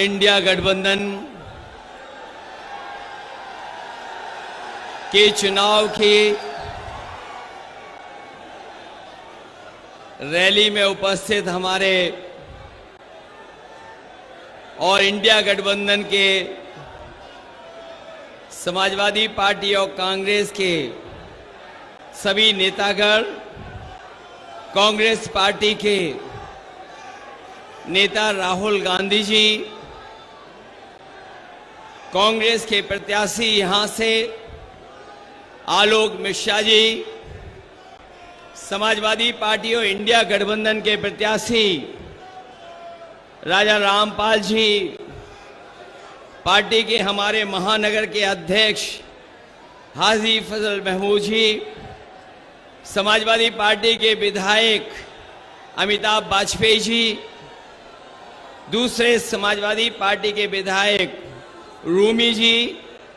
India गठबंधन के चुनाव की रैली में उपस्थित हमारे और इंडिया गठबंधन के समाजवादी पार्टी और कांग्रेस के सभी नेतागण, कांग्रेस पार्टी के नेता राहुल गांधी जी, कांग्रेस के प्रत्याशी यहां से आलोक मिश्रा जी, समाजवादी पार्टी और इंडिया गठबंधन के प्रत्याशी राजा रामपाल जी, पार्टी के हमारे महानगर के अध्यक्ष हाजी फजल महमूद जी, समाजवादी पार्टी के विधायक अमिताभ वाजपेयी जी, दूसरे समाजवादी पार्टी के विधायक रूमी जी,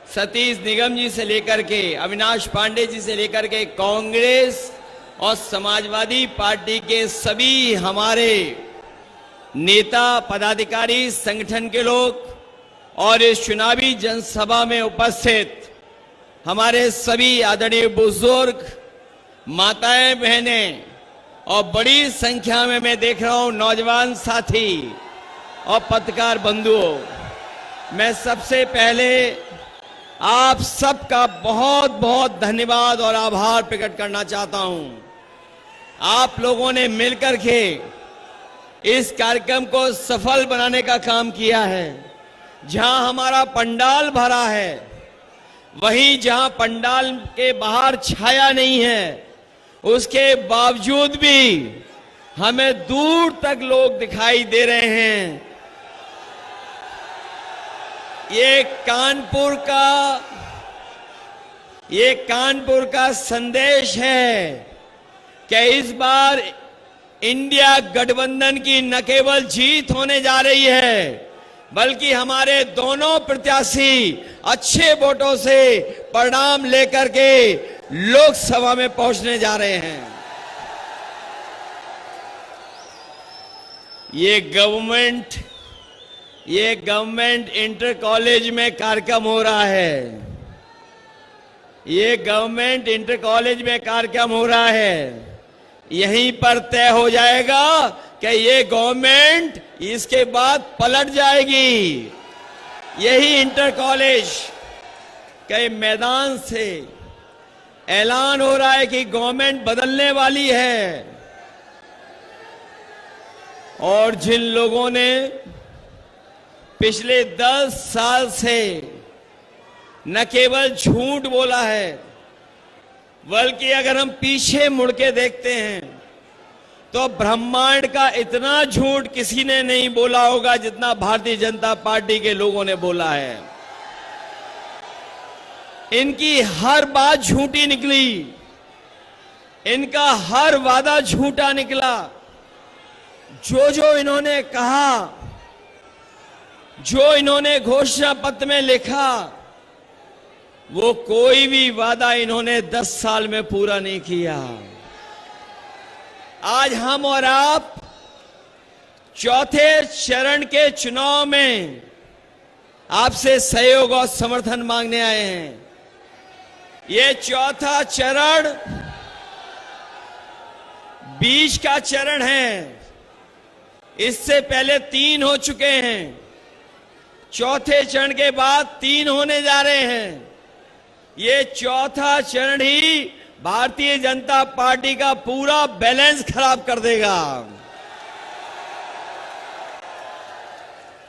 सतीश निगम जी से लेकर के अविनाश पांडे जी से लेकर के कांग्रेस और समाजवादी पार्टी के सभी हमारे नेता, पदाधिकारी, संगठन के लोग और इस चुनावी जनसभा में उपस्थित हमारे सभी आदरणीय बुजुर्ग, माताएं, बहनें और बड़ी संख्या में मैं देख रहा हूं नौजवान साथी और पत्रकार बंधुओं, मैं सबसे पहले आप सबका बहुत बहुत धन्यवाद और आभार प्रकट करना चाहता हूं। आप लोगों ने मिलकर के इस कार्यक्रम को सफल बनाने का काम किया है। जहां हमारा पंडाल भरा है, वहीं जहां पंडाल के बाहर छाया नहीं है, उसके बावजूद भी हमें दूर तक लोग दिखाई दे रहे हैं। ये कानपुर का संदेश है कि इस बार इंडिया गठबंधन की न केवल जीत होने जा रही है, बल्कि हमारे दोनों प्रत्याशी अच्छे वोटों से परिणाम लेकर के लोकसभा में पहुंचने जा रहे हैं। ये गवर्नमेंट इंटर कॉलेज में कार्यक्रम हो रहा है। ये गवर्नमेंट इंटर कॉलेज में कार्यक्रम हो रहा है। यहीं पर तय हो जाएगा कि ये गवर्नमेंट इसके बाद पलट जाएगी। यही इंटर कॉलेज के मैदान से ऐलान हो रहा है कि गवर्नमेंट बदलने वाली है। और जिन लोगों ने पिछले 10 साल से न केवल झूठ बोला है, बल्कि अगर हम पीछे मुड़ के देखते हैं तो ब्रह्मांड का इतना झूठ किसी ने नहीं बोला होगा जितना भारतीय जनता पार्टी के लोगों ने बोला है। इनकी हर बात झूठी निकली, इनका हर वादा झूठा निकला। जो इन्होंने कहा, जो इन्होंने घोषणा पत्र में लिखा, वो कोई भी वादा इन्होंने 10 साल में पूरा नहीं किया। आज हम और आप चौथे चरण के चुनाव में आपसे सहयोग और समर्थन मांगने आए हैं। ये चौथा चरण बीच का चरण है। इससे पहले 3 हो चुके हैं। चौथे चरण के बाद 3 होने जा रहे हैं। ये चौथा चरण ही भारतीय जनता पार्टी का पूरा बैलेंस खराब कर देगा।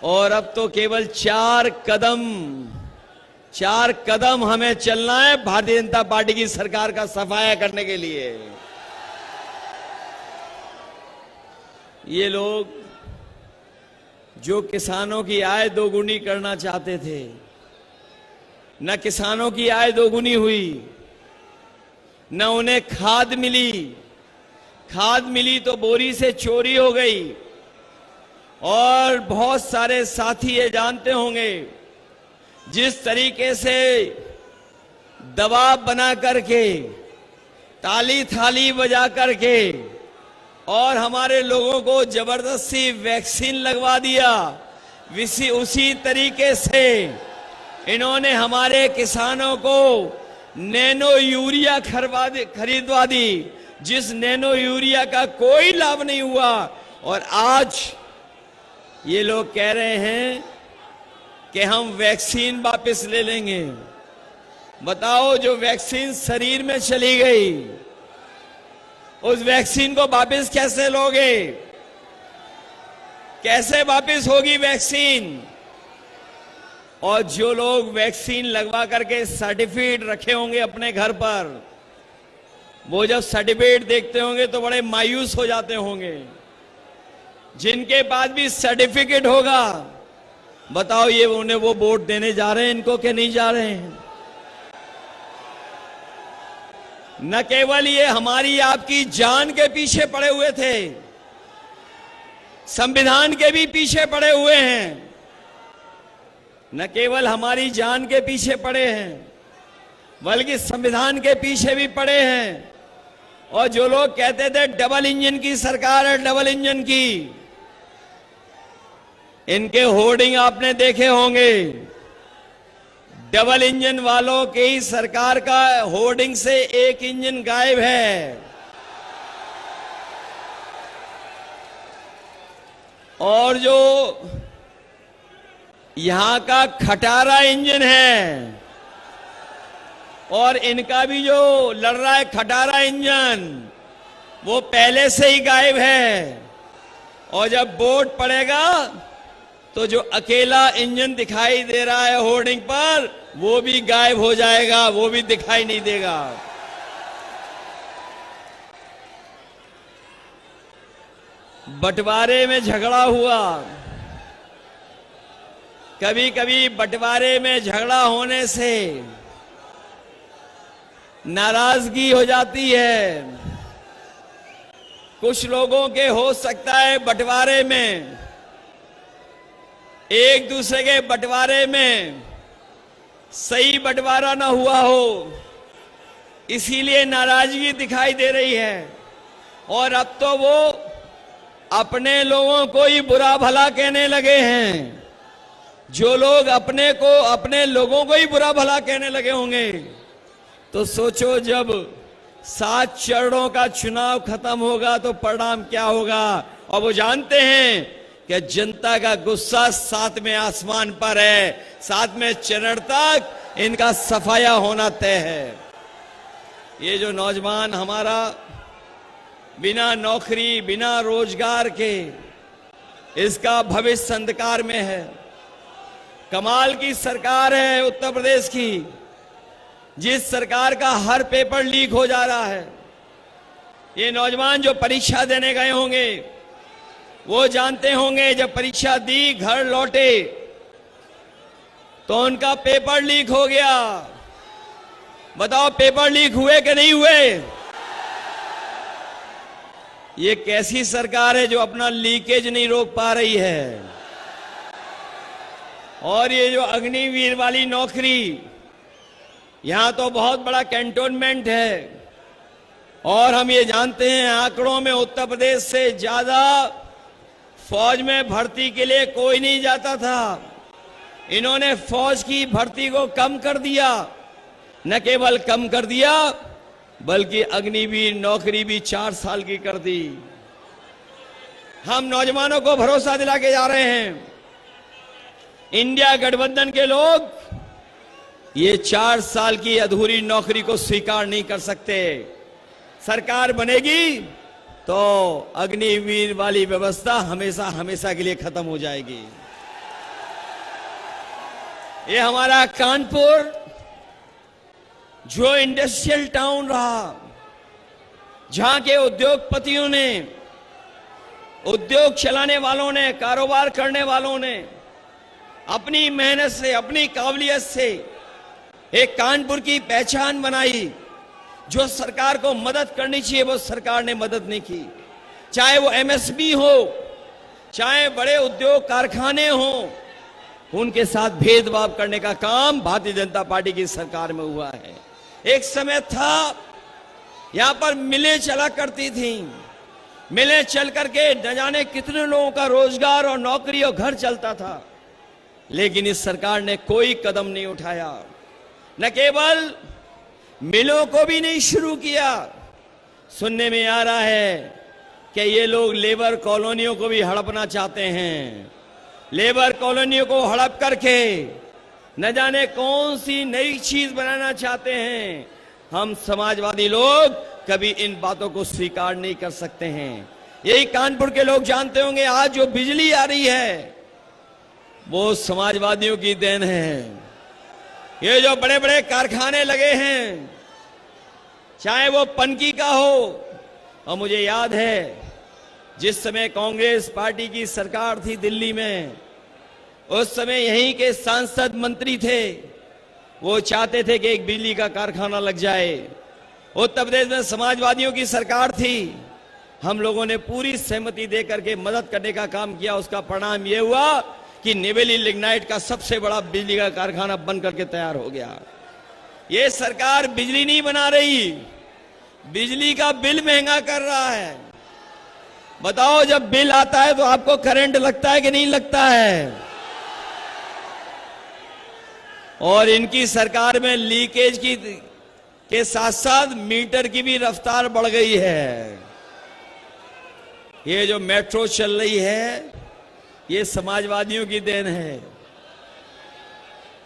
और अब तो केवल 4 कदम हमें चलना है भारतीय जनता पार्टी की सरकार का सफाया करने के लिए। ये लोग जो किसानों की आय दोगुनी करना चाहते थे, न किसानों की आय दोगुनी हुई, न उन्हें खाद मिली तो बोरी से चोरी हो गई। और बहुत सारे साथी ये जानते होंगे जिस तरीके से दबाव बना करके, ताली थाली बजा करके और हमारे लोगों को जबरदस्ती वैक्सीन लगवा दिया, उसी तरीके से इन्होंने हमारे किसानों को नैनो यूरिया खरीदवा दी, जिस नैनो यूरिया का कोई लाभ नहीं हुआ। और आज ये लोग कह रहे हैं कि हम वैक्सीन वापस ले लेंगे। बताओ, जो वैक्सीन शरीर में चली गई, उस वैक्सीन को वापस कैसे लोगे? कैसे वापस होगी वैक्सीन? और जो लोग वैक्सीन लगवा करके सर्टिफिकेट रखे होंगे अपने घर पर, वो जब सर्टिफिकेट देखते होंगे तो बड़े मायूस हो जाते होंगे। जिनके पास भी सर्टिफिकेट होगा, बताओ ये उन्हें वो वोट देने जा रहे हैं इनको कि नहीं जा रहे हैं? न केवल ये हमारी आपकी जान के पीछे पड़े हुए थे, संविधान के भी पीछे पड़े हुए हैं। न केवल हमारी जान के पीछे पड़े हैं, बल्कि संविधान के पीछे भी पड़े हैं। और जो लोग कहते थे डबल इंजन की सरकार है, डबल इंजन की, इनके होर्डिंग आपने देखे होंगे। डबल इंजन वालों के ही सरकार का होर्डिंग से एक इंजन गायब है। और जो यहां का खटारा इंजन है, और इनका भी जो लड़ रहा है खटारा इंजन, वो पहले से ही गायब है। और जब वोट पड़ेगा तो जो अकेला इंजन दिखाई दे रहा है होर्डिंग पर, वो भी गायब हो जाएगा, वो भी दिखाई नहीं देगा। बंटवारे में झगड़ा हुआ, कभी कभी बंटवारे में झगड़ा होने से नाराजगी हो जाती है। कुछ लोगों के हो सकता है बंटवारे में, एक दूसरे के बंटवारे में सही बंटवारा ना हुआ हो, इसीलिए नाराजगी दिखाई दे रही है। और अब तो वो अपने लोगों को ही बुरा भला कहने लगे हैं। जो लोग अपने लोगों को ही बुरा भला कहने लगे होंगे, तो सोचो जब 7 चरणों का चुनाव खत्म होगा तो परिणाम क्या होगा। और वो जानते हैं कि जनता का गुस्सा 7वें आसमान पर है, 7वें चरण तक इनका सफाया होना तय है। ये जो नौजवान हमारा बिना नौकरी, बिना रोजगार के, इसका भविष्य अंधकार में है। कमाल की सरकार है उत्तर प्रदेश की, जिस सरकार का हर पेपर लीक हो जा रहा है। ये नौजवान जो परीक्षा देने गए होंगे, वो जानते होंगे जब परीक्षा दी, घर लौटे तो उनका पेपर लीक हो गया। बताओ पेपर लीक हुए कि नहीं हुए? ये कैसी सरकार है जो अपना लीकेज नहीं रोक पा रही है? और ये जो अग्निवीर वाली नौकरी, यहां तो बहुत बड़ा कैंटोनमेंट है, और हम ये जानते हैं आंकड़ों में उत्तर प्रदेश से ज्यादा फौज में भर्ती के लिए कोई नहीं जाता था। इन्होंने फौज की भर्ती को कम कर दिया। न केवल कम कर दिया, बल्कि अग्निवीर नौकरी भी 4 साल की कर दी। हम नौजवानों को भरोसा दिला के जा रहे हैं, इंडिया गठबंधन के लोग ये 4 साल की अधूरी नौकरी को स्वीकार नहीं कर सकते। सरकार बनेगी तो अग्निवीर वाली व्यवस्था हमेशा हमेशा के लिए खत्म हो जाएगी। ये हमारा कानपुर जो इंडस्ट्रियल टाउन रहा, जहां के उद्योगपतियों ने, उद्योग चलाने वालों ने, कारोबार करने वालों ने अपनी मेहनत से, अपनी काबिलियत से एक कानपुर की पहचान बनाई। जो सरकार को मदद करनी चाहिए वो सरकार ने मदद नहीं की। चाहे वो एमएसएमई हो, चाहे बड़े उद्योग कारखाने हो, उनके साथ भेदभाव करने का काम भारतीय जनता पार्टी की सरकार में हुआ है। एक समय था यहां पर मिलें चला करती थी, मिलें चल करके न जाने कितने लोगों का रोजगार और नौकरी और घर चलता था। लेकिन इस सरकार ने कोई कदम नहीं उठाया। न केवल मिलों को भी नहीं शुरू किया, सुनने में आ रहा है कि ये लोग लेबर कॉलोनियों को भी हड़पना चाहते हैं। लेबर कॉलोनियों को हड़प करके न जाने कौन सी नई चीज बनाना चाहते हैं। हम समाजवादी लोग कभी इन बातों को स्वीकार नहीं कर सकते हैं। यही कानपुर के लोग जानते होंगे, आज जो बिजली आ रही है वो समाजवादियों की देन है। ये जो बड़े बड़े कारखाने लगे हैं, चाहे वो पनकी का हो, और मुझे याद है जिस समय कांग्रेस पार्टी की सरकार थी दिल्ली में, उस समय यहीं के सांसद मंत्री थे, वो चाहते थे कि एक बिजली का कारखाना लग जाए। उत्तर प्रदेश में समाजवादियों की सरकार थी, हम लोगों ने पूरी सहमति देकर के मदद करने का काम किया। उसका परिणाम यह हुआ कि निवेली लिग्नाइट का सबसे बड़ा बिजली का कारखाना बन करके तैयार हो गया। ये सरकार बिजली नहीं बना रही, बिजली का बिल महंगा कर रहा है। बताओ, जब बिल आता है तो आपको करंट लगता है कि नहीं लगता है? और इनकी सरकार में लीकेज के साथ साथ मीटर की भी रफ्तार बढ़ गई है। ये जो मेट्रो चल रही है, ये समाजवादियों की देन है,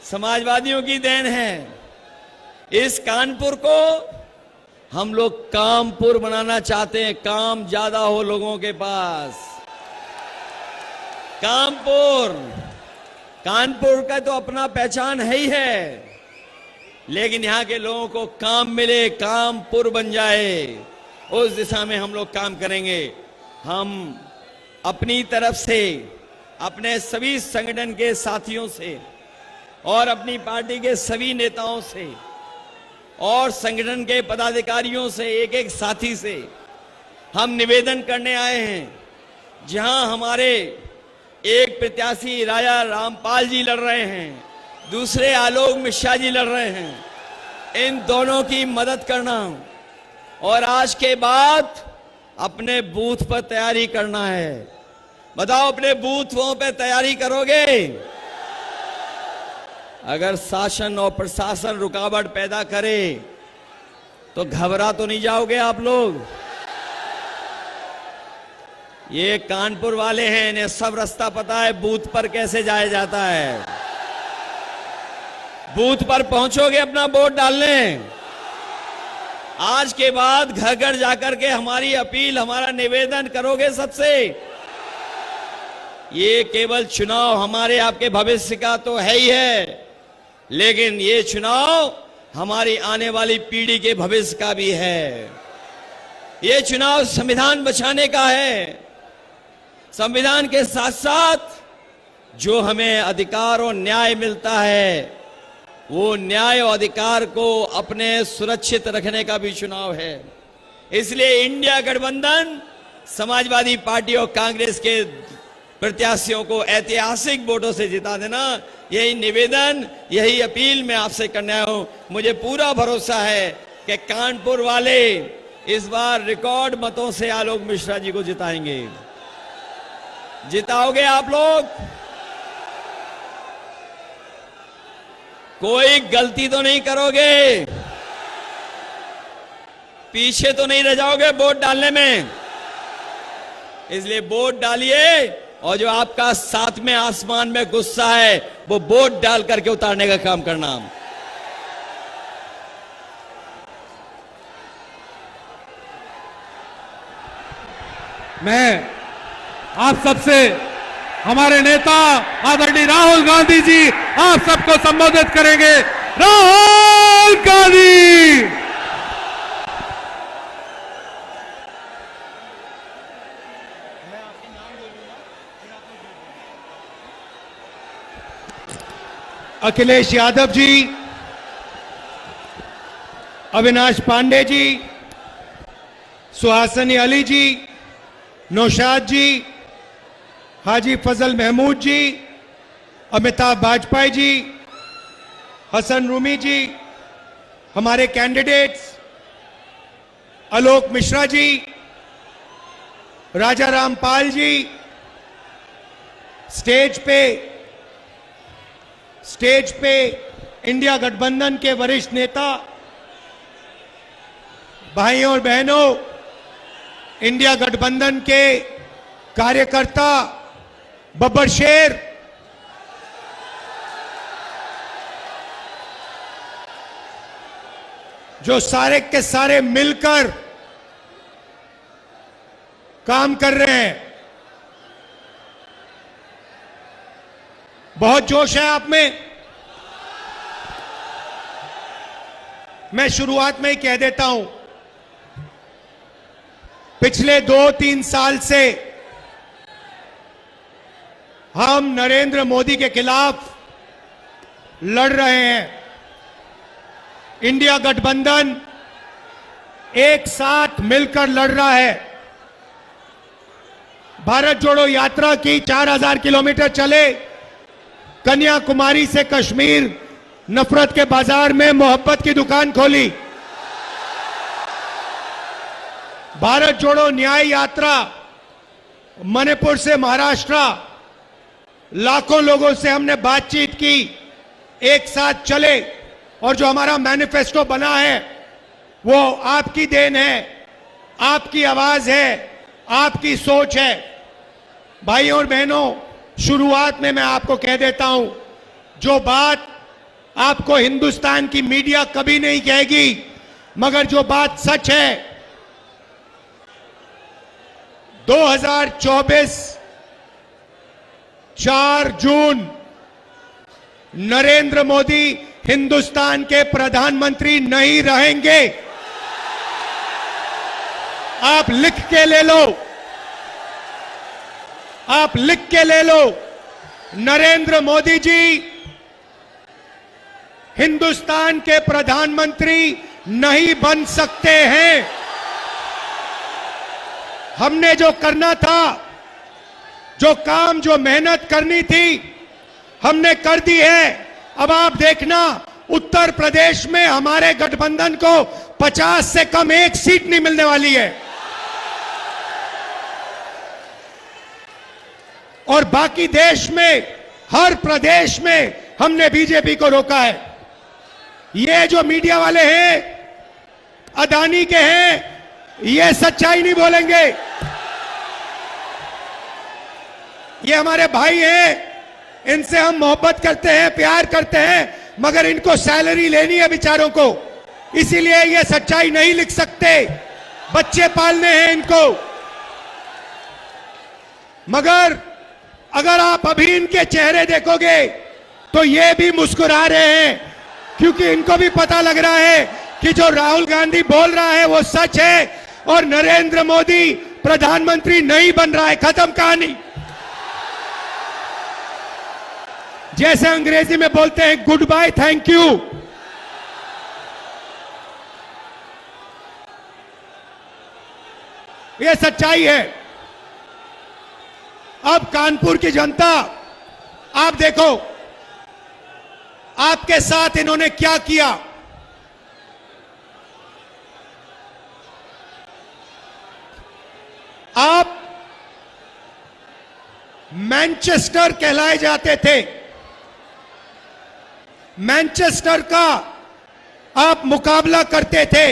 समाजवादियों की देन है। इस कानपुर को हम लोग कामपुर बनाना चाहते हैं, काम ज्यादा हो लोगों के पास। कानपुर का तो अपना पहचान है ही है, लेकिन यहां के लोगों को काम मिले, कामपुर बन जाए, उस दिशा में हम लोग काम करेंगे। हम अपनी तरफ से, अपने सभी संगठन के साथियों से और अपनी पार्टी के सभी नेताओं से और संगठन के पदाधिकारियों से, एक एक साथी से हम निवेदन करने आए हैं। जहां हमारे एक प्रत्याशी राजा रामपाल जी लड़ रहे हैं, दूसरे आलोक मिश्रा जी लड़ रहे हैं, इन दोनों की मदद करना और आज के बाद अपने बूथ पर तैयारी करना है। बताओ, अपने बूथों पे तैयारी करोगे? अगर शासन और प्रशासन रुकावट पैदा करे तो घबरा तो नहीं जाओगे आप लोग? ये कानपुर वाले हैं, इन्हें सब रास्ता पता है बूथ पर कैसे जाया जाता है। बूथ पर पहुंचोगे अपना वोट डालने। आज के बाद घर घर जाकर के हमारी अपील, हमारा निवेदन करोगे सबसे। ये केवल चुनाव हमारे आपके भविष्य का तो है ही है, लेकिन ये चुनाव हमारी आने वाली पीढ़ी के भविष्य का भी है। ये चुनाव संविधान बचाने का है। संविधान के साथ साथ जो हमें अधिकार और न्याय मिलता है, वो न्याय और अधिकार को अपने सुरक्षित रखने का भी चुनाव है। इसलिए इंडिया गठबंधन समाजवादी पार्टी और कांग्रेस के प्रत्याशियों को ऐतिहासिक वोटों से जिता देना, यही निवेदन, यही अपील मैं आपसे करने आया हूं। मुझे पूरा भरोसा है कि कानपुर वाले इस बार रिकॉर्ड मतों से आलोक मिश्रा जी को जिताएंगे। जिताओगे आप लोग? कोई गलती तो नहीं करोगे? पीछे तो नहीं रह जाओगे वोट डालने में? इसलिए वोट डालिए, और जो आपका साथ में आसमान में गुस्सा है वो वोट डाल करके उतारने का काम करना। मैं आप सबसे हमारे नेता आदरणीय राहुल गांधी जी आप सबको संबोधित करेंगे। राहुल गांधी। अखिलेश यादव जी, अविनाश पांडे जी, सुहासिनी अली जी, नौशाद जी, हाजी फजल महमूद जी, अमिताभ वाजपेयी जी, हसन रूमी जी, हमारे कैंडिडेट्स आलोक मिश्रा जी, राजा रामपाल जी, स्टेज पे स्टेज पे इंडिया गठबंधन के वरिष्ठ नेता, भाइयों और बहनों, इंडिया गठबंधन के कार्यकर्ता, बब्बर शेर, जो सारे के सारे मिलकर काम कर रहे हैं। बहुत जोश है आप में। मैं शुरुआत में ही कह देता हूं, पिछले 2-3 साल से हम नरेंद्र मोदी के खिलाफ लड़ रहे हैं। इंडिया गठबंधन एक साथ मिलकर लड़ रहा है। भारत जोड़ो यात्रा की 4000 किलोमीटर चले, कन्याकुमारी से कश्मीर, नफरत के बाजार में मोहब्बत की दुकान खोली। भारत जोड़ो न्याय यात्रा मणिपुर से महाराष्ट्र, लाखों लोगों से हमने बातचीत की, एक साथ चले, और जो हमारा मैनिफेस्टो बना है वो आपकी देन है, आपकी आवाज है, आपकी सोच है। भाइयों और बहनों, शुरुआत में मैं आपको कह देता हूं, जो बात आपको हिंदुस्तान की मीडिया कभी नहीं कहेगी, मगर जो बात सच है, 2024 4 जून नरेंद्र मोदी हिंदुस्तान के प्रधानमंत्री नहीं रहेंगे। आप लिख के ले लो, आप लिख के ले लो, नरेंद्र मोदी जी हिंदुस्तान के प्रधानमंत्री नहीं बन सकते हैं। हमने जो करना था, जो काम, जो मेहनत करनी थी, हमने कर दी है। अब आप देखना, उत्तर प्रदेश में हमारे गठबंधन को 50 से कम एक सीट नहीं मिलने वाली है, और बाकी देश में, हर प्रदेश में हमने बीजेपी को रोका है। ये जो मीडिया वाले हैं, अदानी के हैं, ये सच्चाई नहीं बोलेंगे। ये हमारे भाई हैं, इनसे हम मोहब्बत करते हैं, प्यार करते हैं, मगर इनको सैलरी लेनी है बेचारों को, इसीलिए ये सच्चाई नहीं लिख सकते। बच्चे पालने हैं इनको। मगर अगर आप अभी इनके चेहरे देखोगे तो ये भी मुस्कुरा रहे हैं, क्योंकि इनको भी पता लग रहा है कि जो राहुल गांधी बोल रहा है वो सच है, और नरेंद्र मोदी प्रधानमंत्री नहीं बन रहा है। खत्म कहानी। जैसे अंग्रेजी में बोलते हैं गुड बाय, थैंक यू। यह सच्चाई है। अब कानपुर की जनता, आप देखो आपके साथ इन्होंने क्या किया। आप मैनचेस्टर कहलाए जाते थे, मैनचेस्टर का आप मुकाबला करते थे।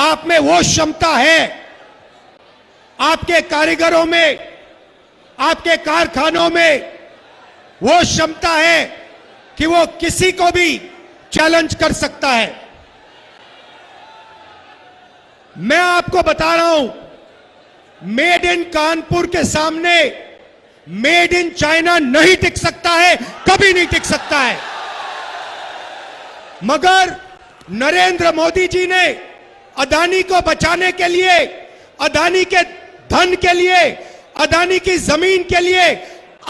आप में वो क्षमता है, आपके कारीगरों में, आपके कारखानों में वो क्षमता है कि वो किसी को भी चैलेंज कर सकता है। मैं आपको बता रहा हूं, मेड इन कानपुर के सामने मेड इन चाइना नहीं टिक सकता है, कभी नहीं टिक सकता है। मगर नरेंद्र मोदी जी ने अदानी को बचाने के लिए, अदानी के धन के लिए, अदानी की जमीन के लिए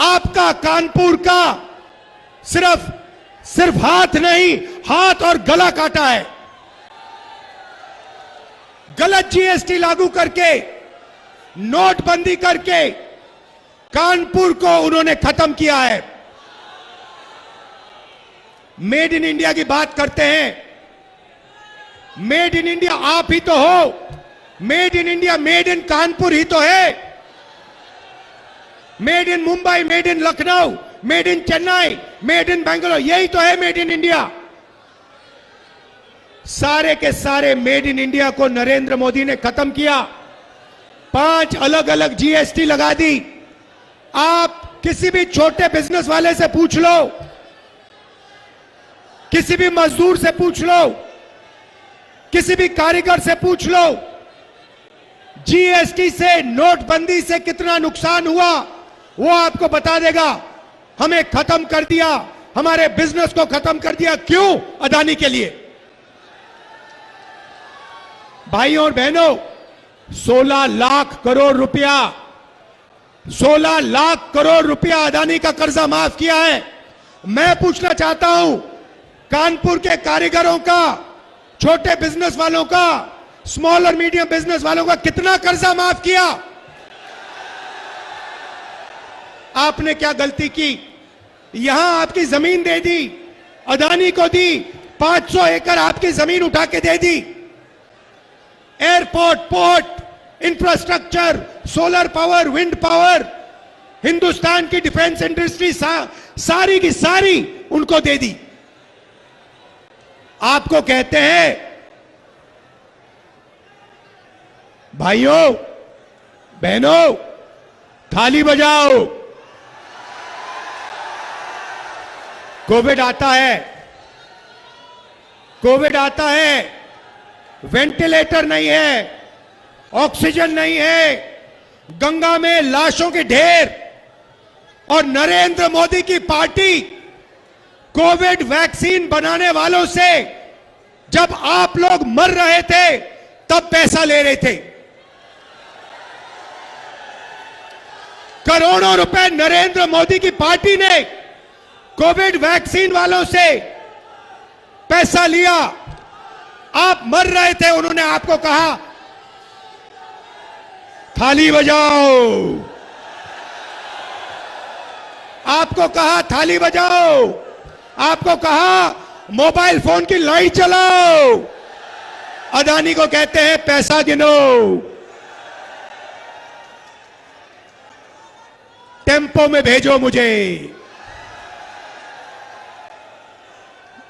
आपका कानपुर का सिर्फ हाथ नहीं, हाथ और गला काटा है। गलत जीएसटी लागू करके, नोटबंदी करके कानपुर को उन्होंने खत्म किया है। मेड इन इंडिया की बात करते हैं, मेड इन इंडिया आप ही तो हो। Made in India, made in Kanpur ही तो है। Made in Mumbai, made in Lucknow, made in Chennai, made in Bangalore, यही तो है मेड इन इंडिया। सारे के सारे मेड इन इंडिया को नरेंद्र मोदी ने खत्म किया। 5 अलग अलग जीएसटी लगा दी। आप किसी भी छोटे बिजनेस वाले से पूछ लो, किसी भी मजदूर से पूछ लो, किसी भी कारीगर से पूछ लो, जीएसटी से, नोटबंदी से कितना नुकसान हुआ वो आपको बता देगा। हमें खत्म कर दिया, हमारे बिजनेस को खत्म कर दिया। क्यों? अदानी के लिए। भाइयों और बहनों, 16 लाख करोड़ रुपया, 16 लाख करोड़ रुपया अदानी का कर्जा माफ किया है। मैं पूछना चाहता हूं, कानपुर के कारीगरों का, छोटे बिजनेस वालों का, स्मॉल और मीडियम बिजनेस वालों का कितना कर्जा माफ किया? आपने क्या गलती की? यहां आपकी जमीन दे दी, अदानी को दी, 500 एकड़ आपकी जमीन उठा के दे दी। Airport, port, infrastructure, solar power, wind power, Hindustan की डिफेंस इंडस्ट्री सारी की सारी उनको दे दी। आपको कहते हैं भाइयों बहनों, थाली बजाओ। कोविड आता है, कोविड आता है, वेंटिलेटर नहीं है, ऑक्सीजन नहीं है, गंगा में लाशों के ढेर, और नरेंद्र मोदी की पार्टी कोविड वैक्सीन बनाने वालों से जब आप लोग मर रहे थे तब पैसा ले रहे थे। करोड़ों रुपए नरेंद्र मोदी की पार्टी ने कोविड वैक्सीन वालों से पैसा लिया। आप मर रहे थे, उन्होंने आपको कहा थाली बजाओ, आपको कहा थाली बजाओ, आपको कहा मोबाइल फोन की लाइट चलाओ। अदानी को कहते हैं पैसा गिनो, टेम्पो में भेजो मुझे।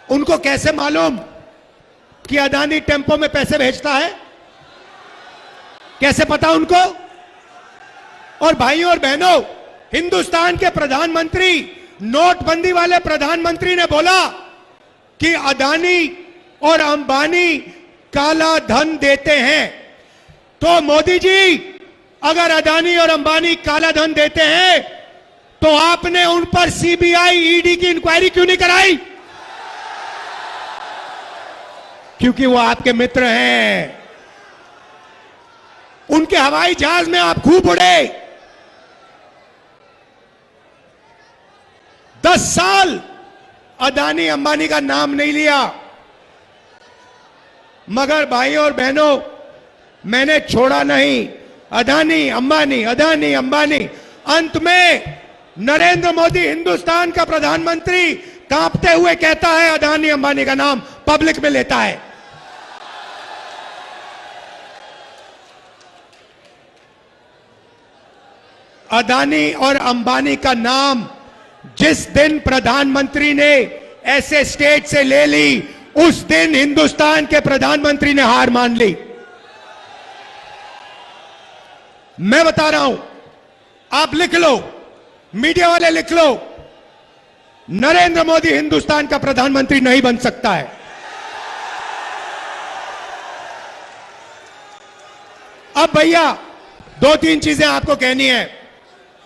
उनको कैसे मालूम कि अदानी टेम्पो में पैसे भेजता है? कैसे पता उनको? और भाइयों और बहनों, हिंदुस्तान के प्रधानमंत्री, नोटबंदी वाले प्रधानमंत्री ने बोला कि अदानी और अंबानी काला धन देते हैं। तो मोदी जी, अगर अदानी और अंबानी काला धन देते हैं तो आपने उन पर सीबीआई, ईडी की इंक्वायरी क्यों नहीं कराई? क्योंकि वो आपके मित्र हैं। उनके हवाई जहाज में आप खूब उड़े। 10 साल अदानी अंबानी का नाम नहीं लिया। मगर भाइयों और बहनों, मैंने छोड़ा नहीं। अदानी अंबानी, अदानी अंबानी। अंत में नरेंद्र मोदी, हिंदुस्तान का प्रधानमंत्री, कांपते हुए कहता है अदानी अंबानी का नाम पब्लिक में लेता है। अदानी और अंबानी का नाम जिस दिन प्रधानमंत्री ने ऐसे स्टेट से ले ली, उस दिन हिंदुस्तान के प्रधानमंत्री ने हार मान ली। मैं बता रहा हूं, आप लिख लो, मीडिया वाले लिख लो, नरेंद्र मोदी हिंदुस्तान का प्रधानमंत्री नहीं बन सकता है। अब भैया 2-3 चीजें आपको कहनी है।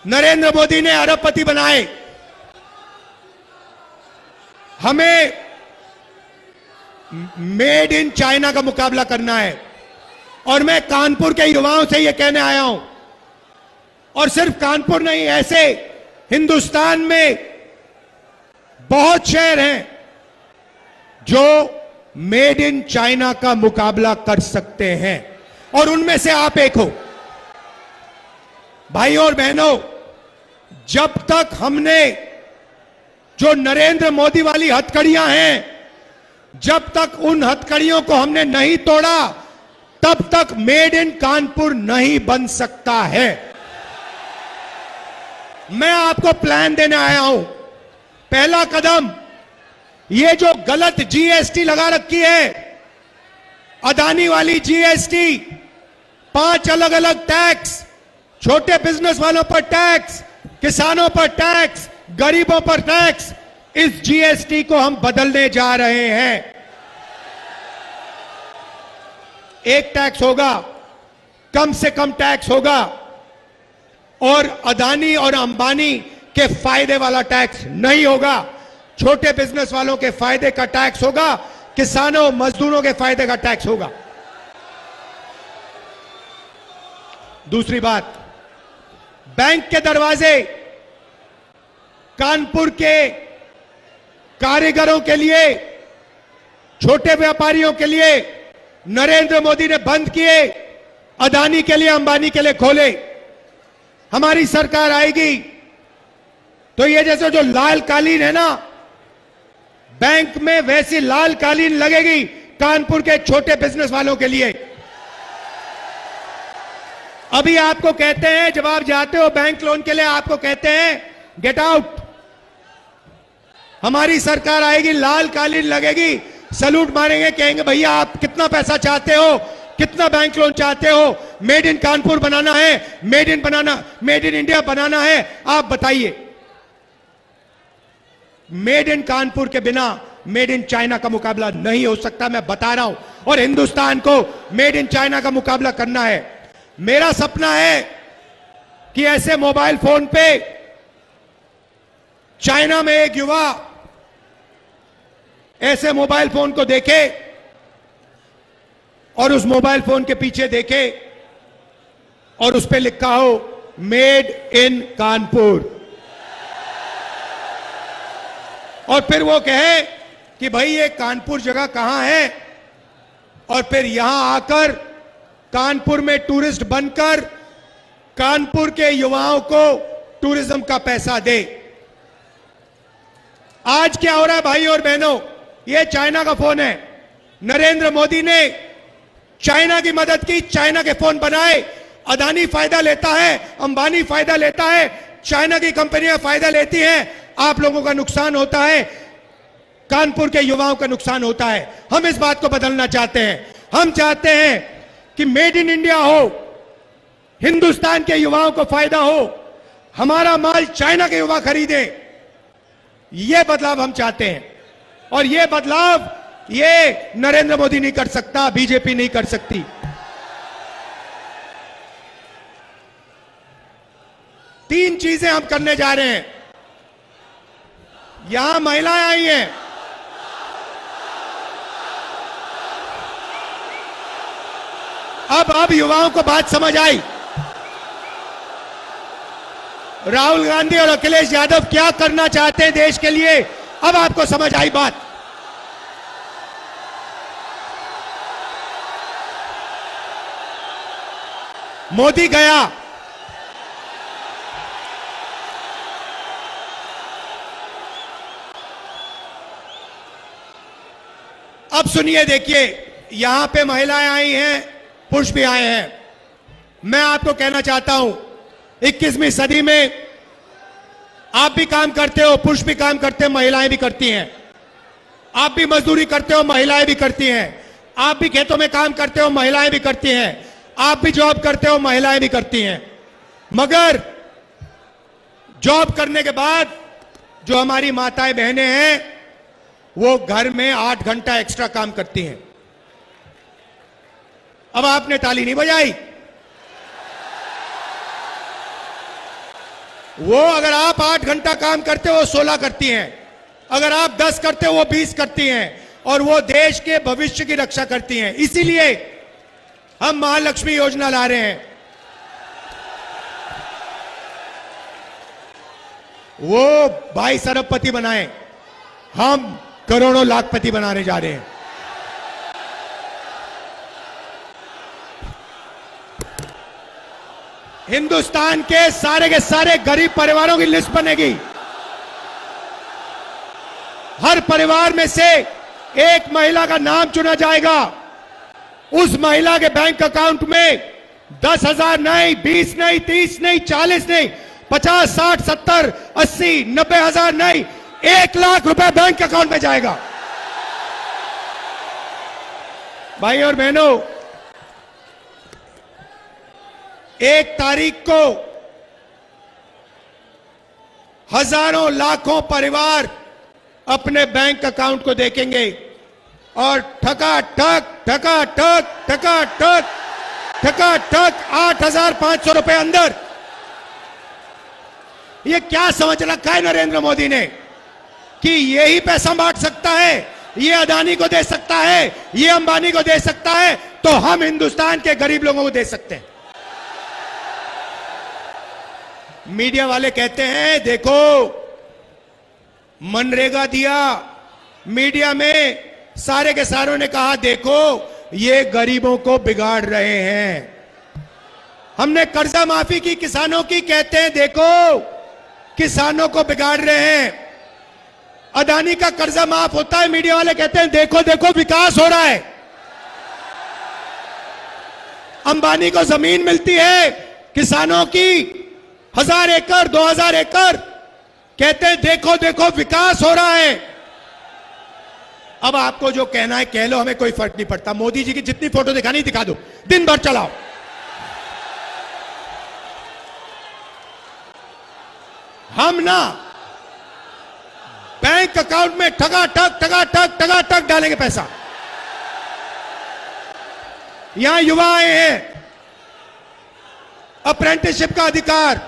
नरेंद्र मोदी ने अरबपति बनाए, हमें मेड इन चाइना का मुकाबला करना है। और मैं कानपुर के युवाओं से यह कहने आया हूं, और सिर्फ कानपुर नहीं, ऐसे हिंदुस्तान में बहुत शहर हैं जो मेड इन चाइना का मुकाबला कर सकते हैं, और उनमें से आप एक हो। भाइयों और बहनों, जब तक हमने जो नरेंद्र मोदी वाली हथकड़ियां हैं, जब तक उन हथकड़ियों को हमने नहीं तोड़ा, तब तक मेड इन कानपुर नहीं बन सकता है। मैं आपको प्लान देने आया हूं। पहला कदम, ये जो गलत जीएसटी लगा रखी है, अदानी वाली जीएसटी, 5 अलग अलग टैक्स, छोटे बिजनेस वालों पर टैक्स, किसानों पर टैक्स, गरीबों पर टैक्स, इस जीएसटी को हम बदलने जा रहे हैं। एक टैक्स होगा, कम से कम टैक्स होगा, और अदानी और अंबानी के फायदे वाला टैक्स नहीं होगा। छोटे बिजनेस वालों के फायदे का टैक्स होगा, किसानों मजदूरों के फायदे का टैक्स होगा। दूसरी बात, बैंक के दरवाजे कानपुर के कारीगरों के लिए, छोटे व्यापारियों के लिए नरेंद्र मोदी ने बंद किए, अदानी के लिए, अंबानी के लिए खोले। हमारी सरकार आएगी तो ये जैसे जो लाल कालीन है ना बैंक में, वैसी लाल कालीन लगेगी कानपुर के छोटे बिजनेस वालों के लिए। अभी आपको कहते हैं, जब आप जाते हो बैंक लोन के लिए, आपको कहते हैं गेट आउट। हमारी सरकार आएगी, लाल कालीन लगेगी, सलूट मारेंगे, कहेंगे भैया आप कितना पैसा चाहते हो, कितना बैंक लोन चाहते हो, मेड इन कानपुर बनाना है, मेड इन इंडिया बनाना है, आप बताइए। मेड इन कानपुर के बिना मेड इन चाइना का मुकाबला नहीं हो सकता, मैं बता रहा हूं। और हिंदुस्तान को मेड इन चाइना का मुकाबला करना है। मेरा सपना है कि ऐसे मोबाइल फोन पे चाइना में एक युवा ऐसे मोबाइल फोन को देखे और उस मोबाइल फोन के पीछे देखे और उस पे लिखा हो मेड इन कानपुर, और फिर वो कहे कि भाई ये कानपुर जगह कहां है, और फिर यहां आकर कानपुर में टूरिस्ट बनकर कानपुर के युवाओं को टूरिज्म का पैसा दे। आज क्या हो रहा है भाई और बहनों, ये चाइना का फोन है। नरेंद्र मोदी ने चाइना की मदद की, चाइना के फोन बनाए। अदानी फायदा लेता है, अंबानी फायदा लेता है, चाइना की कंपनियां फायदा लेती हैं, आप लोगों का नुकसान होता है, कानपुर के युवाओं का नुकसान होता है। हम इस बात को बदलना चाहते हैं। हम चाहते हैं कि मेड इन इंडिया हो, हिंदुस्तान के युवाओं को फायदा हो, हमारा माल चाइना के युवा खरीदे। यह बदलाव हम चाहते हैं, और यह बदलाव ये नरेंद्र मोदी नहीं कर सकता, बीजेपी नहीं कर सकती। तीन चीजें हम करने जा रहे हैं। यहां महिलाएं आई हैं, अब युवाओं को बात समझ आई। राहुल गांधी और अखिलेश यादव क्या करना चाहते हैं देश के लिए, अब आपको समझ आई बात। मोदी गया, अब सुनिए, देखिए, यहां पे महिलाएं आई हैं, पुरुष भी आए हैं। मैं आपको कहना चाहता हूं, 21वीं सदी में आप भी काम करते हो, पुरुष भी काम करते हैं, महिलाएं भी करती हैं। आप भी मजदूरी करते हो, महिलाएं भी करती हैं। आप भी खेतों में काम करते हो, महिलाएं भी करती हैं। आप भी जॉब करते हो, महिलाएं भी करती हैं। मगर जॉब करने के बाद जो हमारी माताएं बहनें हैं, वो घर में 8 घंटा एक्स्ट्रा काम करती हैं। अब आपने ताली नहीं बजाई। वो अगर आप 8 घंटा काम करते हो, वो 16 करती हैं। अगर आप 10 करते हो, वो 20 करती हैं, और वो देश के भविष्य की रक्षा करती हैं। इसीलिए हम महालक्ष्मी योजना ला रहे हैं। वो 22 अरबपति बनाए, हम करोड़ों लाखपति बनाने जा रहे हैं। हिंदुस्तान के सारे गरीब परिवारों की लिस्ट बनेगी। हर परिवार में से एक महिला का नाम चुना जाएगा। उस महिला के बैंक अकाउंट में 10,000 नहीं, 20 नहीं, 30 नहीं, 40 नहीं, 50, 60, 70, 80, 90 हजार नहीं, 1 लाख रुपए बैंक अकाउंट में जाएगा। भाई और बहनों, 1 तारीख को हजारों लाखों परिवार अपने बैंक अकाउंट को देखेंगे और ठकाठक ठकाठक ठकाठक ठकाठक 8,500 रुपए अंदर। ये क्या समझ रखा है नरेंद्र मोदी ने कि यही पैसा बांट सकता है, ये अदानी को दे सकता है, ये अंबानी को दे सकता है, तो हम हिंदुस्तान के गरीब लोगों को दे सकते हैं। मीडिया वाले कहते हैं देखो मनरेगा दिया, मीडिया में सारे के सारों ने कहा देखो ये गरीबों को बिगाड़ रहे हैं। हमने कर्जा माफी की किसानों की, कहते हैं देखो किसानों को बिगाड़ रहे हैं। अदानी का कर्जा माफ होता है, मीडिया वाले कहते हैं देखो देखो विकास हो रहा है। अंबानी को जमीन मिलती है किसानों की 1000 एकड़ 2000 एकड़, कहते हैं देखो देखो विकास हो रहा है। अब आपको जो कहना है कह लो, हमें कोई फर्क नहीं पड़ता। मोदी जी की जितनी फोटो दिखानी दिखा दो, दिन भर चलाओ। हम ना बैंक अकाउंट में ठगाठक ठगाठक ठगाठक डालेंगे पैसा। यहां युवा आए हैं, अप्रेंटिसशिप का अधिकार,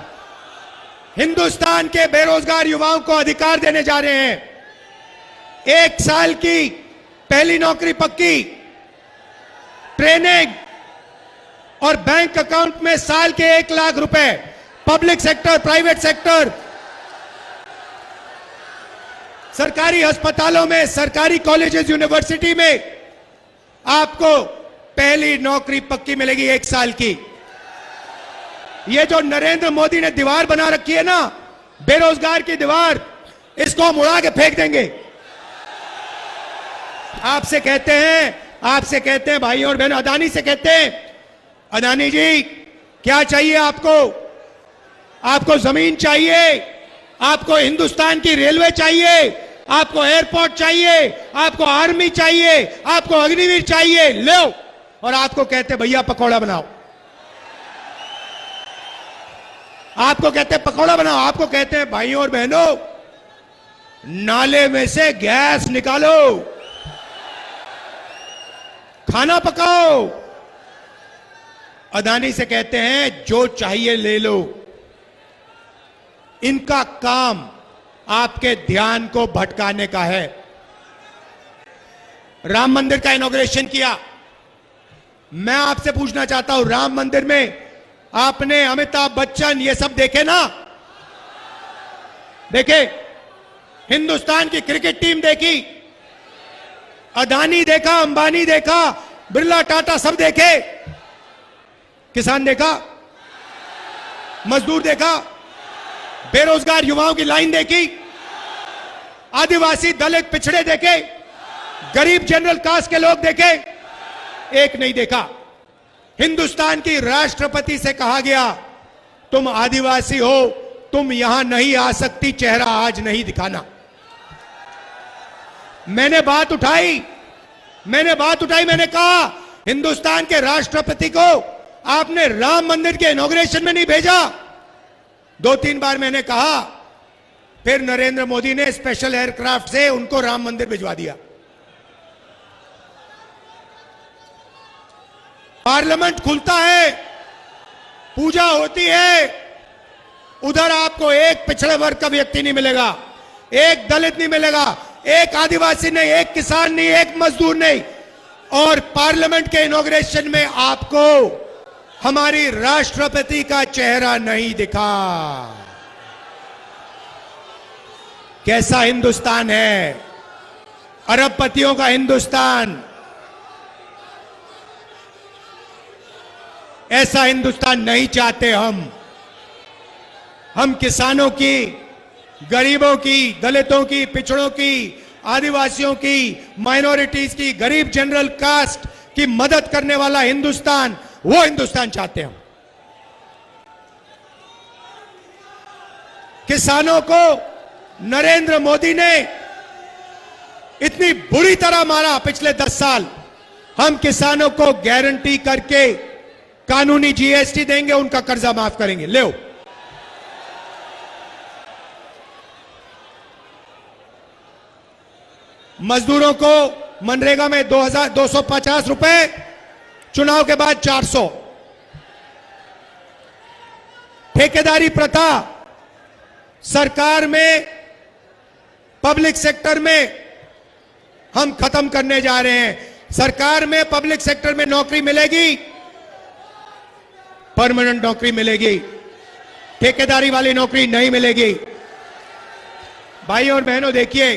हिंदुस्तान के बेरोजगार युवाओं को अधिकार देने जा रहे हैं। 1 साल की पहली नौकरी पक्की, ट्रेनिंग और बैंक अकाउंट में साल के 1 लाख रुपए। पब्लिक सेक्टर, प्राइवेट सेक्टर, सरकारी अस्पतालों में, सरकारी कॉलेजेस, यूनिवर्सिटी में आपको पहली नौकरी पक्की मिलेगी 1 साल की। ये जो नरेंद्र मोदी ने दीवार बना रखी है ना, बेरोजगार की दीवार, इसको हम उड़ा के फेंक देंगे। आपसे कहते हैं भाई और बहनों, अदानी से कहते हैं अदानी जी क्या चाहिए आपको? आपको जमीन चाहिए, आपको हिंदुस्तान की रेलवे चाहिए, आपको एयरपोर्ट चाहिए, आपको आर्मी चाहिए, आपको अग्निवीर चाहिए, लो। और आपको कहते भैया पकौड़ा बनाओ, आपको कहते हैं पकौड़ा बनाओ, आपको कहते हैं भाइयों और बहनों नाले में से गैस निकालो, खाना पकाओ। अदानी से कहते हैं जो चाहिए ले लो। इनका काम आपके ध्यान को भटकाने का है। राम मंदिर का इनॉग्रेशन किया, मैं आपसे पूछना चाहता हूं, राम मंदिर में आपने अमिताभ बच्चन ये सब देखे ना? देखे? हिंदुस्तान की क्रिकेट टीम देखी, अदानी देखा, अंबानी देखा, बिरला, टाटा सब देखे। किसान देखा, मजदूर देखा, बेरोजगार युवाओं की लाइन देखी, आदिवासी, दलित, पिछड़े देखे, गरीब जनरल कास्ट के लोग देखे? एक नहीं देखा। हिंदुस्तान की राष्ट्रपति से कहा गया तुम आदिवासी हो, तुम यहां नहीं आ सकती, चेहरा आज नहीं दिखाना। मैंने बात उठाई, मैंने कहा हिंदुस्तान के राष्ट्रपति को आपने राम मंदिर के इनॉग्रेशन में नहीं भेजा। 2-3 बार मैंने कहा, फिर नरेंद्र मोदी ने स्पेशल एयरक्राफ्ट से उनको राम मंदिर भिजवा दिया। पार्लियामेंट खुलता है, पूजा होती है, उधर आपको एक पिछड़े वर्ग का व्यक्ति नहीं मिलेगा, एक दलित नहीं मिलेगा, एक आदिवासी नहीं, एक किसान नहीं, एक मजदूर नहीं। और पार्लियामेंट के इनॉग्रेशन में आपको हमारी राष्ट्रपति का चेहरा नहीं दिखा। कैसा हिंदुस्तान है? अरबपतियों का हिंदुस्तान। ऐसा हिंदुस्तान नहीं चाहते हम किसानों की, गरीबों की, दलितों की, पिछड़ों की, आदिवासियों की, माइनॉरिटीज की, गरीब जनरल कास्ट की मदद करने वाला हिंदुस्तान, वो हिंदुस्तान चाहते हैं हम। किसानों को नरेंद्र मोदी ने इतनी बुरी तरह मारा पिछले 10 साल, हम किसानों को गारंटी करके कानूनी जीएसटी देंगे, उनका कर्जा माफ करेंगे। ले मजदूरों को मनरेगा में 2250 रुपए, चुनाव के बाद 400। ठेकेदारी प्रथा सरकार में, पब्लिक सेक्टर में हम खत्म करने जा रहे हैं। सरकार में, पब्लिक सेक्टर में नौकरी मिलेगी, परमानेंट नौकरी मिलेगी, ठेकेदारी वाली नौकरी नहीं मिलेगी। भाई और बहनों, देखिए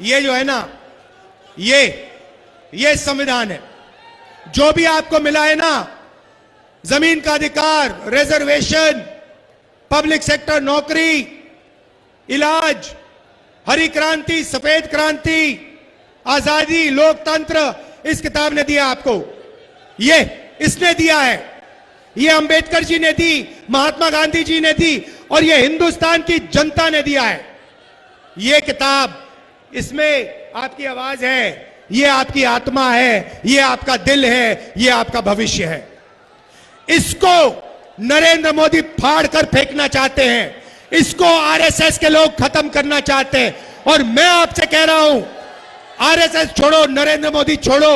ये जो है ना, ये संविधान है। जो भी आपको मिला है ना, जमीन का अधिकार, रिजर्वेशन, पब्लिक सेक्टर नौकरी, इलाज, हरी क्रांति, सफेद क्रांति, आजादी, लोकतंत्र, इस किताब ने दिया आपको। ये इसने दिया है, ये अंबेडकर जी ने दी, महात्मा गांधी जी ने दी, और ये हिंदुस्तान की जनता ने दिया है। ये किताब, इसमें आपकी आवाज है, ये आपकी आत्मा है, ये आपका दिल है, ये आपका भविष्य है। इसको नरेंद्र मोदी फाड़ कर फेंकना चाहते हैं, इसको आरएसएस के लोग खत्म करना चाहते हैं। और मैं आपसे कह रहा हूं, आरएसएस छोड़ो, नरेंद्र मोदी छोड़ो,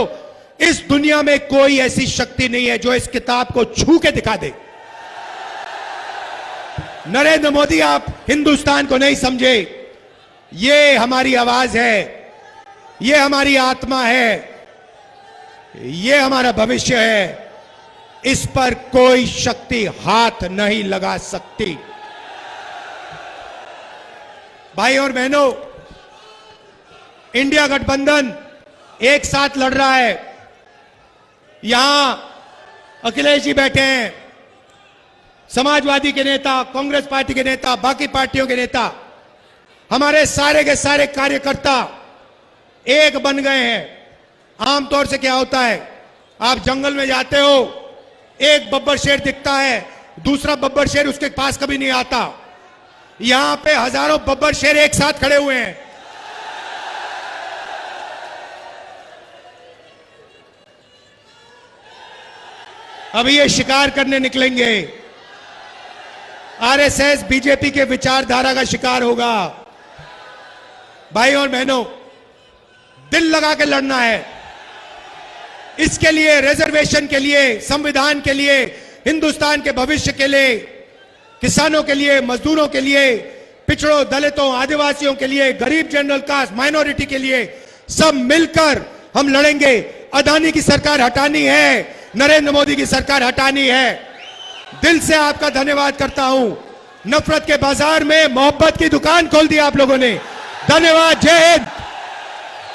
इस दुनिया में कोई ऐसी शक्ति नहीं है जो इस किताब को छू के दिखा दे। नरेंद्र मोदी, आप हिंदुस्तान को नहीं समझे। ये हमारी आवाज है, ये हमारी आत्मा है, ये हमारा भविष्य है। इस पर कोई शक्ति हाथ नहीं लगा सकती। भाई और बहनों, इंडिया गठबंधन एक साथ लड़ रहा है। यहां अखिलेश जी बैठे हैं, समाजवादी के नेता, कांग्रेस पार्टी के नेता, बाकी पार्टियों के नेता, हमारे सारे के सारे कार्यकर्ता एक बन गए हैं। आमतौर से क्या होता है, आप जंगल में जाते हो, एक बब्बर शेर दिखता है, दूसरा बब्बर शेर उसके पास कभी नहीं आता। यहां पे हजारों बब्बर शेर एक साथ खड़े हुए हैं। अभी ये शिकार करने निकलेंगे। आरएसएस, बीजेपी के विचारधारा का शिकार होगा। भाई और बहनों, दिल लगा के लड़ना है। इसके लिए, रिजर्वेशन के लिए, संविधान के लिए, हिंदुस्तान के भविष्य के लिए, किसानों के लिए, मजदूरों के लिए, पिछड़ों, दलितों, आदिवासियों के लिए, गरीब जनरल कास्ट, माइनॉरिटी के लिए, सब मिलकर हम लड़ेंगे। अदानी की सरकार हटानी है, नरेंद्र मोदी की सरकार हटानी है। दिल से आपका धन्यवाद करता हूं। नफरत के बाजार में मोहब्बत की दुकान खोल दी आप लोगों ने। धन्यवाद। जय हिंद।